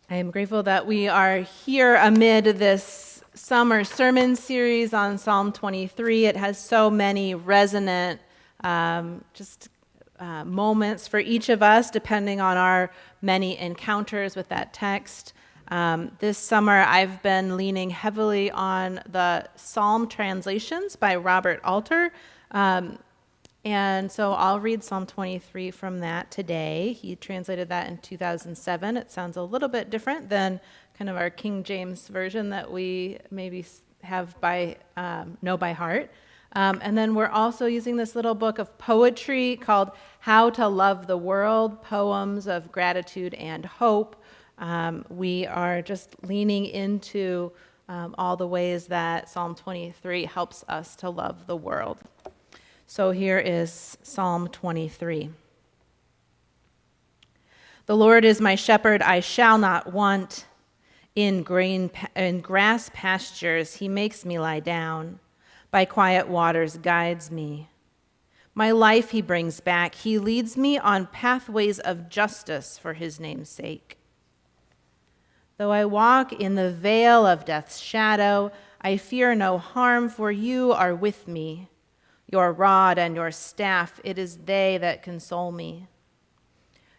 I am grateful that we are here amid this summer sermon series on Psalm 23. It has so many resonant moments for each of us, depending on our many encounters with that text. This summer, I've been leaning heavily on the Psalm translations by Robert Alter. And so I'll read Psalm 23 from that today. He translated that in 2007. It sounds a little bit different than kind of our King James version that we maybe have know by heart. And then we're also using this little book of poetry called How to Love the World, Poems of Gratitude and Hope. We are just leaning into all the ways that Psalm 23 helps us to love the world. So here is Psalm 23. The Lord is my shepherd, I shall not want. In grass pastures he makes me lie down. By quiet waters guides me. My life he brings back. He leads me on pathways of justice for his name's sake. Though I walk in the vale of death's shadow, I fear no harm, for you are with me. Your rod and your staff, it is they that console me.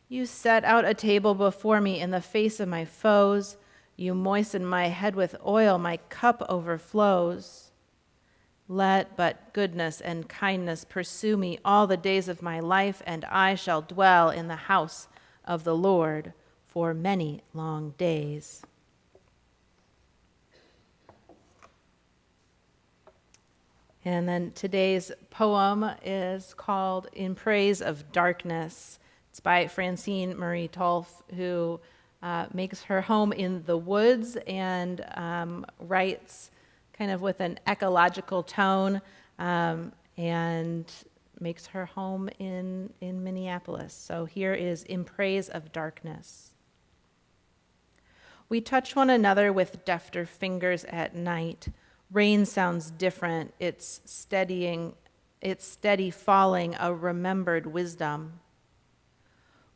You set out a table before me in the face of my foes. You moisten my head with oil, my cup overflows. Let but goodness and kindness pursue me all the days of my life, and I shall dwell in the house of the Lord for many long days. And then today's poem is called In Praise of Darkness. It's by Francine Marie Tolf, who makes her home in the woods and writes kind of with an ecological tone and makes her home in Minneapolis. So here is In Praise of Darkness. We touch one another with defter fingers at night. Rain sounds different, it's steady falling, a remembered wisdom.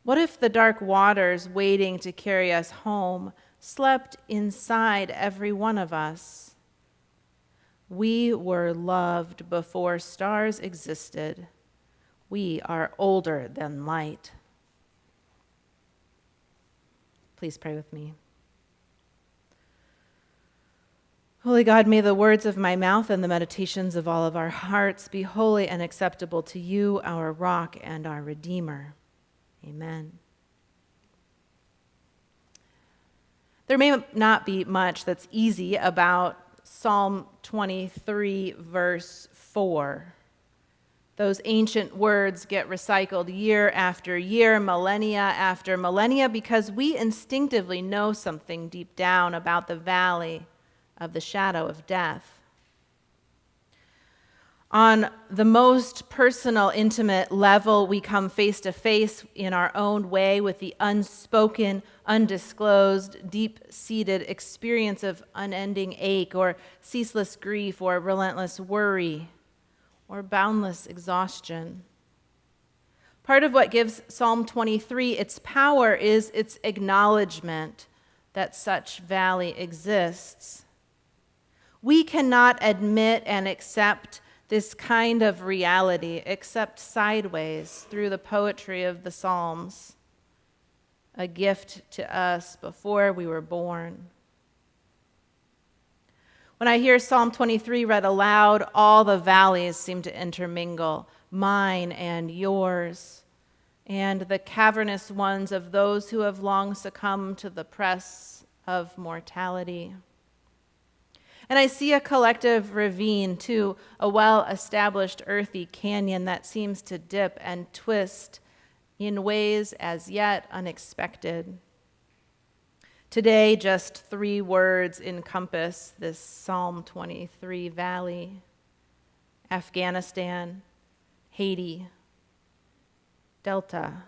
What if the dark waters waiting to carry us home slept inside every one of us? We were loved before stars existed. We are older than light. Please pray with me. Holy God, may the words of my mouth and the meditations of all of our hearts be holy and acceptable to you, our rock and our Redeemer. Amen. There may not be much that's easy about Psalm 23, verse 4. Those ancient words get recycled year after year, millennia after millennia, because we instinctively know something deep down about the valley of the shadow of death. On the most personal, intimate level, we come face to face in our own way with the unspoken, undisclosed, deep-seated experience of unending ache or ceaseless grief or relentless worry or boundless exhaustion. Part of what gives Psalm 23 its power is its acknowledgement that such valley exists. We cannot admit and accept this kind of reality except sideways through the poetry of the Psalms, a gift to us before we were born. When I hear Psalm 23 read aloud, all the valleys seem to intermingle, mine and yours, and the cavernous ones of those who have long succumbed to the press of mortality. And I see a collective ravine, too, a well-established earthy canyon that seems to dip and twist in ways as yet unexpected. Today, just 3 words encompass this Psalm 23 valley: Afghanistan, Haiti, Delta.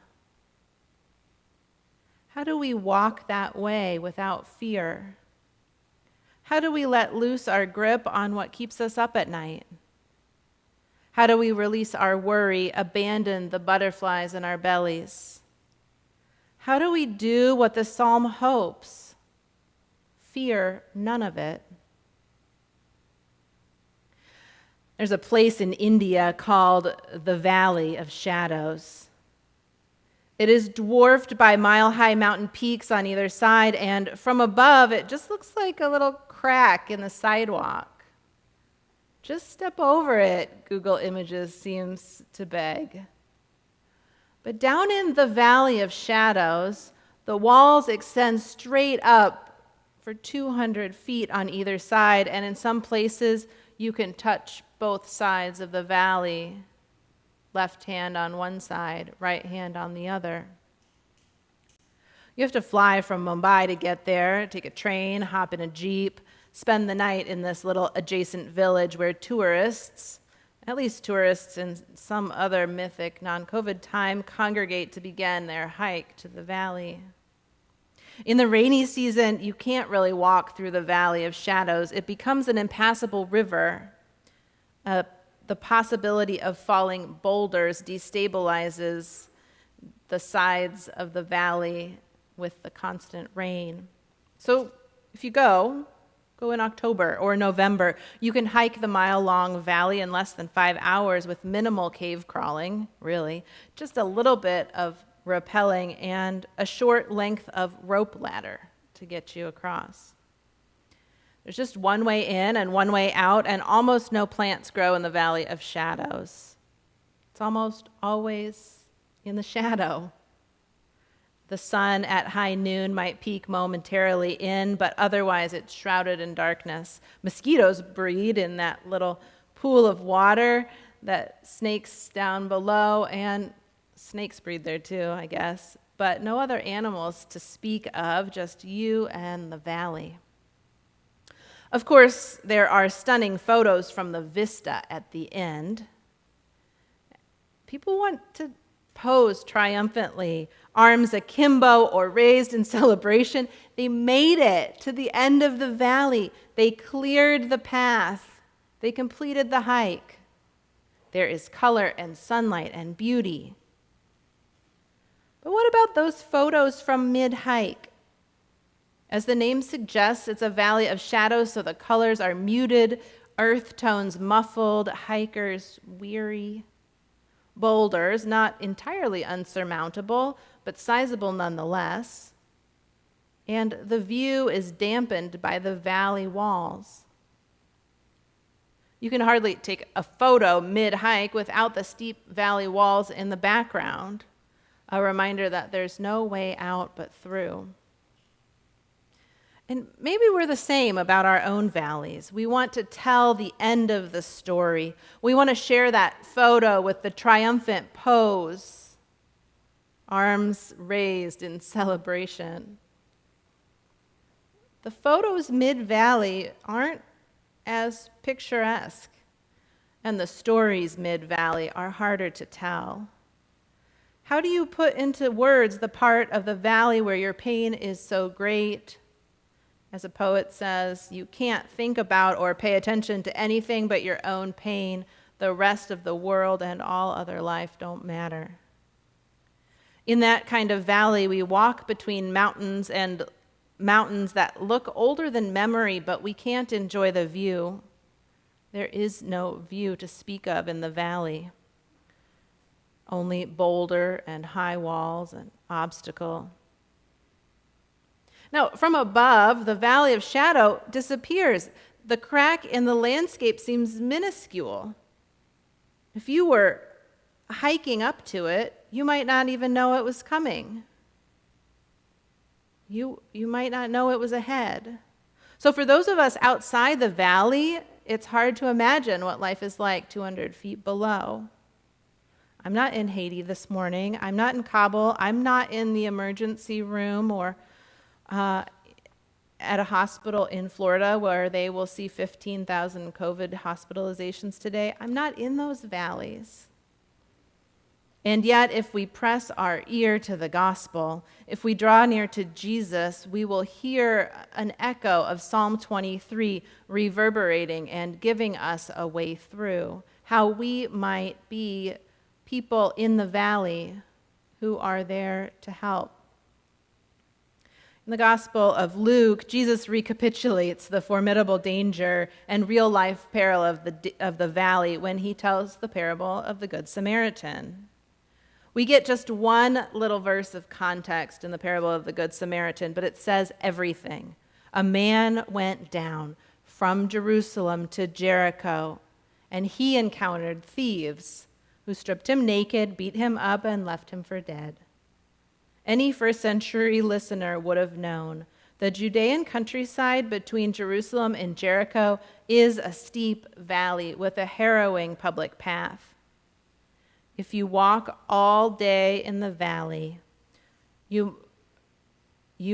How do we walk that way without fear? How do we let loose our grip on what keeps us up at night? How do we release our worry, abandon the butterflies in our bellies? How do we do what the psalm hopes? fear none of it. There's a place in India called the Valley of Shadows. It is dwarfed by mile-high mountain peaks on either side, and from above, it just looks like a little crack in the sidewalk. Just step over it, Google Images seems to beg. But down in the Valley of Shadows, the walls extend straight up for 200 feet on either side, and in some places, you can touch both sides of the valley, left hand on one side, right hand on the other. You have to fly from Mumbai to get there, take a train, hop in a jeep, spend the night in this little adjacent village where tourists, at least tourists in some other mythic non-COVID time, congregate to begin their hike to the valley. In the rainy season, you can't really walk through the Valley of Shadows. It becomes an impassable river. The possibility of falling boulders destabilizes the sides of the valley with the constant rain. So if you go in October or November. You can hike the mile-long valley in less than 5 hours with minimal cave crawling, really, just a little bit of rappelling and a short length of rope ladder to get you across. There's just one way in and one way out, and almost no plants grow in the Valley of Shadows. It's almost always in the shadow. The sun at high noon might peek momentarily in, but otherwise it's shrouded in darkness. Mosquitoes breed in that little pool of water that snakes down below, and snakes breed there too, I guess, but no other animals to speak of, just you and the valley. Of course, there are stunning photos from the vista at the end. People want to pose triumphantly, arms akimbo or raised in celebration. They made it to the end of the valley. They cleared the path. They completed the hike. There is color and sunlight and beauty. But what about those photos from mid-hike? As the name suggests, it's a valley of shadows, so the colors are muted, earth tones muffled, hikers weary. Boulders, not entirely unsurmountable, but sizable nonetheless. And the view is dampened by the valley walls. You can hardly take a photo mid-hike without the steep valley walls in the background, a reminder that there's no way out but through. And maybe we're the same about our own valleys. We want to tell the end of the story. We want to share that photo with the triumphant pose, arms raised in celebration. The photos mid-valley aren't as picturesque, and the stories mid-valley are harder to tell. How do you put into words the part of the valley where your pain is so great? As a poet says, you can't think about or pay attention to anything but your own pain. The rest of the world and all other life don't matter. In that kind of valley, we walk between mountains and mountains that look older than memory, but we can't enjoy the view. There is no view to speak of in the valley. Only boulder and high walls and obstacle. Now, from above, the Valley of Shadow disappears. The crack in the landscape seems minuscule. If you were hiking up to it, you might not even know it was coming. You might not know it was ahead. So for those of us outside the valley, it's hard to imagine what life is like 200 feet below. I'm not in Haiti this morning. I'm not in Kabul. I'm not in the emergency room or at a hospital in Florida where they will see 15,000 COVID hospitalizations today. I'm not in those valleys. And yet, if we press our ear to the gospel, if we draw near to Jesus, we will hear an echo of Psalm 23 reverberating and giving us a way through, how we might be people in the valley who are there to help. In the Gospel of Luke, Jesus recapitulates the formidable danger and real-life peril of the valley when he tells the parable of the Good Samaritan. We get just one little verse of context in the parable of the Good Samaritan, but it says everything. A man went down from Jerusalem to Jericho, and he encountered thieves who stripped him naked, beat him up, and left him for dead. Any first-century listener would have known the Judean countryside between Jerusalem and Jericho is a steep valley with a harrowing public path. If you walk all day in the valley, you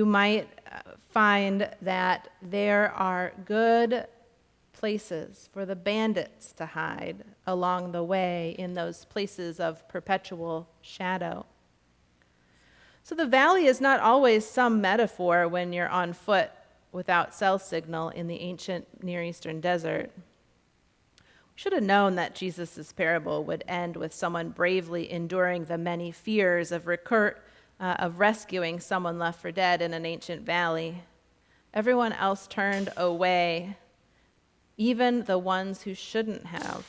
might find that there are good places for the bandits to hide along the way in those places of perpetual shadow. So the valley is not always some metaphor when you're on foot without cell signal in the ancient Near Eastern desert. We should have known that Jesus' parable would end with someone bravely enduring the many fears of rescuing someone left for dead in an ancient valley. Everyone else turned away, even the ones who shouldn't have.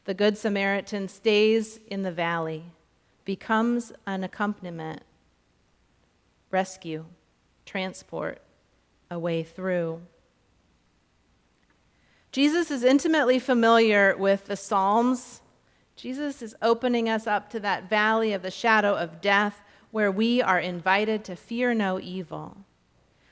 The Good Samaritan stays in the valley, becomes an accompaniment, rescue, transport, a way through. Jesus is intimately familiar with the Psalms. Jesus is opening us up to that valley of the shadow of death where we are invited to fear no evil.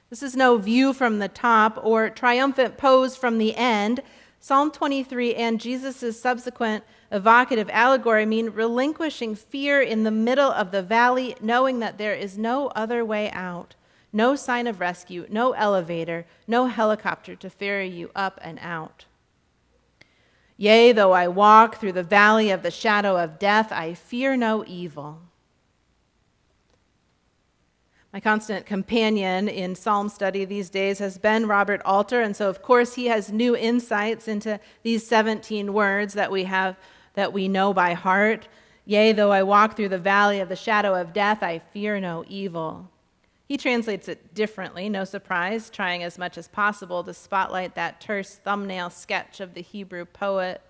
This is no view from the top or triumphant pose from the end. Psalm 23 and Jesus' subsequent evocative allegory mean relinquishing fear in the middle of the valley, knowing that there is no other way out, no sign of rescue, no elevator, no helicopter to ferry you up and out. Yea, though I walk through the valley of the shadow of death, I fear no evil. My constant companion in psalm study these days has been Robert Alter, and so of course he has new insights into these 17 words that we know by heart. Yea, though I walk through the valley of the shadow of death, I fear no evil. He translates it differently, no surprise, trying as much as possible to spotlight that terse thumbnail sketch of the Hebrew poet.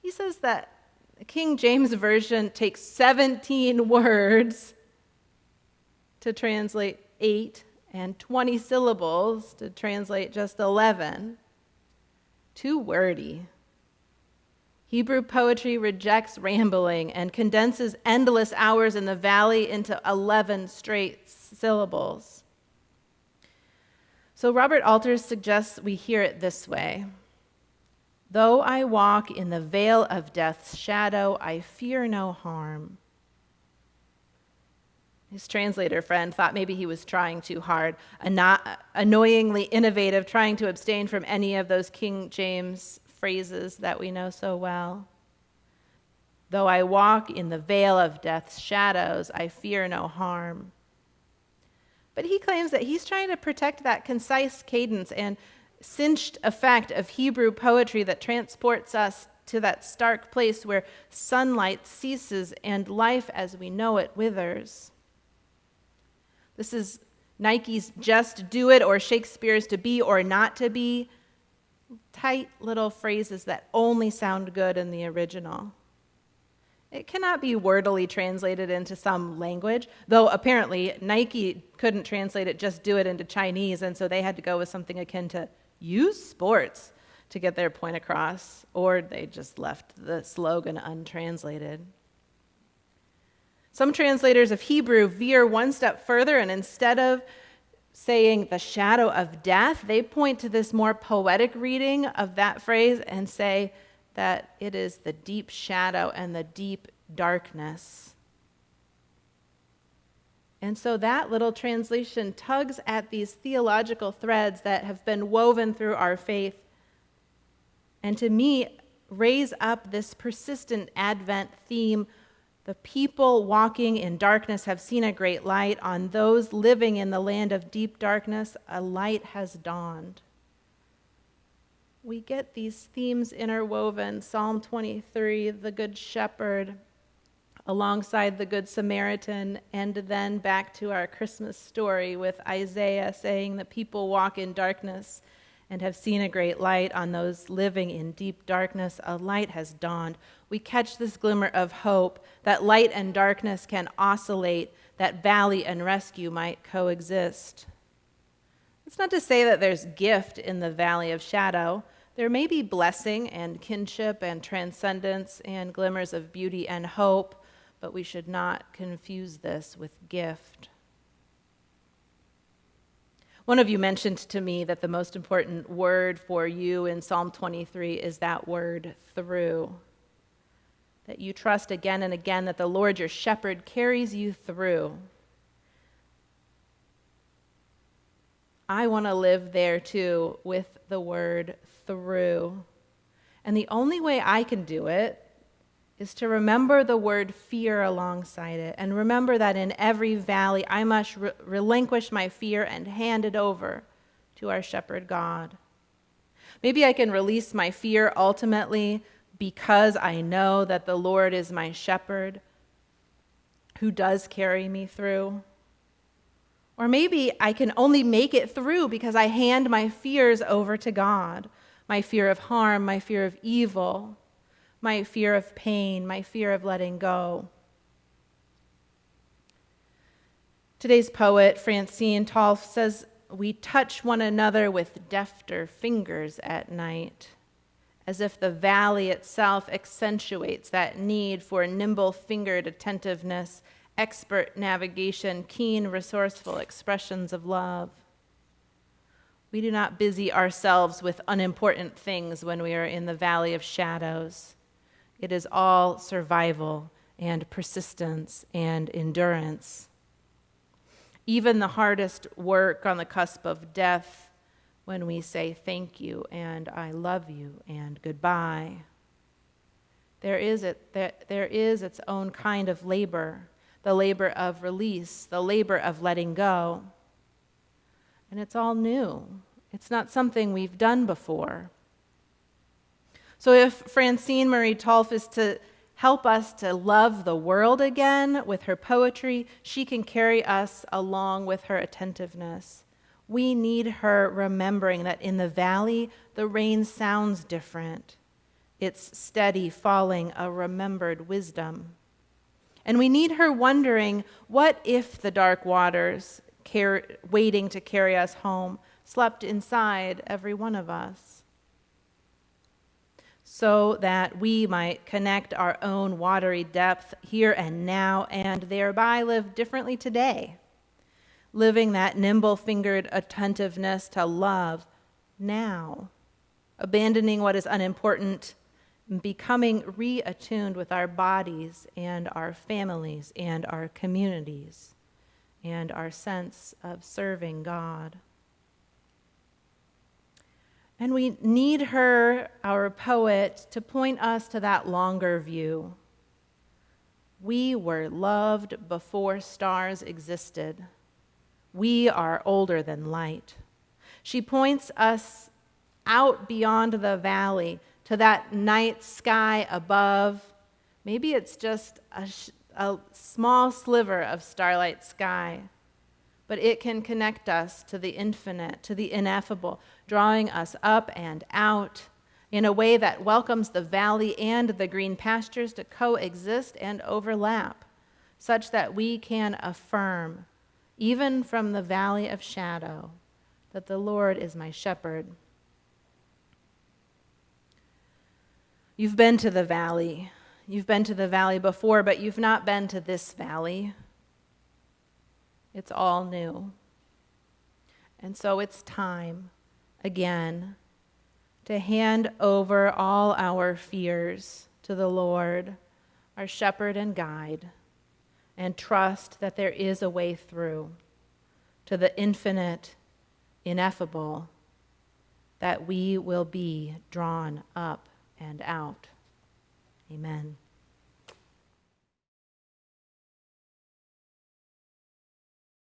He says that the King James Version takes 17 words to translate 8 and 20 syllables to translate just 11. Too wordy. Hebrew poetry rejects rambling and condenses endless hours in the valley into 11 straight syllables. So Robert Alters suggests we hear it this way. Though I walk in the vale of death's shadow, I fear no harm. His translator friend thought maybe he was trying too hard, annoyingly innovative, trying to abstain from any of those King James phrases that we know so well. Though I walk in the vale of death's shadows, I fear no harm. But he claims that he's trying to protect that concise cadence and cinched effect of Hebrew poetry that transports us to that stark place where sunlight ceases and life as we know it withers. This is Nike's Just Do It or Shakespeare's To Be or Not to Be. Tight little phrases that only sound good in the original. It cannot be wordily translated into some language, though apparently Nike couldn't translate it, Just Do It, into Chinese, and so they had to go with something akin to use sports to get their point across, or they just left the slogan untranslated. Some translators of Hebrew veer one step further, and instead of saying the shadow of death, they point to this more poetic reading of that phrase and say that it is the deep shadow and the deep darkness. And so that little translation tugs at these theological threads that have been woven through our faith, and to me, raise up this persistent Advent theme. The people walking in darkness have seen a great light. On those living in the land of deep darkness, a light has dawned. We get these themes interwoven. Psalm 23, the Good Shepherd, alongside the Good Samaritan, and then back to our Christmas story with Isaiah saying that people walk in darkness and have seen a great light. On those living in deep darkness, a light has dawned. We catch this glimmer of hope that light and darkness can oscillate, that valley and rescue might coexist. It's not to say that there's gift in the valley of shadow. There may be blessing and kinship and transcendence and glimmers of beauty and hope, but we should not confuse this with gift. One of you mentioned to me that the most important word for you in Psalm 23 is that word through. That you trust again and again that the Lord your shepherd carries you through. I want to live there too with the word through. And the only way I can do it is to remember the word fear alongside it, and remember that in every valley I must relinquish my fear and hand it over to our shepherd God. Maybe I can release my fear ultimately because I know that the Lord is my shepherd who does carry me through. Or maybe I can only make it through because I hand my fears over to God. My fear of harm, my fear of evil, my fear of pain, my fear of letting go. Today's poet, Francine Tolf, says, "We touch one another with defter fingers at night," as if the valley itself accentuates that need for nimble-fingered attentiveness, expert navigation, keen, resourceful expressions of love. We do not busy ourselves with unimportant things when we are in the valley of shadows. It is all survival and persistence and endurance. Even the hardest work on the cusp of death, when we say thank you and I love you and goodbye, there is its own kind of labor, the labor of release, the labor of letting go. And it's all new. It's not something we've done before. So if Francine Marie Tolf is to help us to love the world again with her poetry, she can carry us along with her attentiveness. We need her remembering that in the valley, the rain sounds different. It's steady falling, a remembered wisdom. And we need her wondering, what if the dark waters waiting to carry us home slept inside every one of us? So that we might connect our own watery depth here and now, and thereby live differently today, living that nimble-fingered attentiveness to love now, abandoning what is unimportant, becoming reattuned with our bodies and our families and our communities and our sense of serving God. And we need her, our poet, to point us to that longer view. We were loved before stars existed. We are older than light. She points us out beyond the valley to that night sky above. Maybe it's just a small sliver of starlight sky, but it can connect us to the infinite, to the ineffable, drawing us up and out in a way that welcomes the valley and the green pastures to coexist and overlap, such that we can affirm, even from the valley of shadow, that the Lord is my shepherd. You've been to the valley. You've been to the valley before, but you've not been to this valley. It's all new. And so it's time, again, to hand over all our fears to the Lord, our shepherd and guide, and trust that there is a way through to the infinite, ineffable, that we will be drawn up and out. Amen.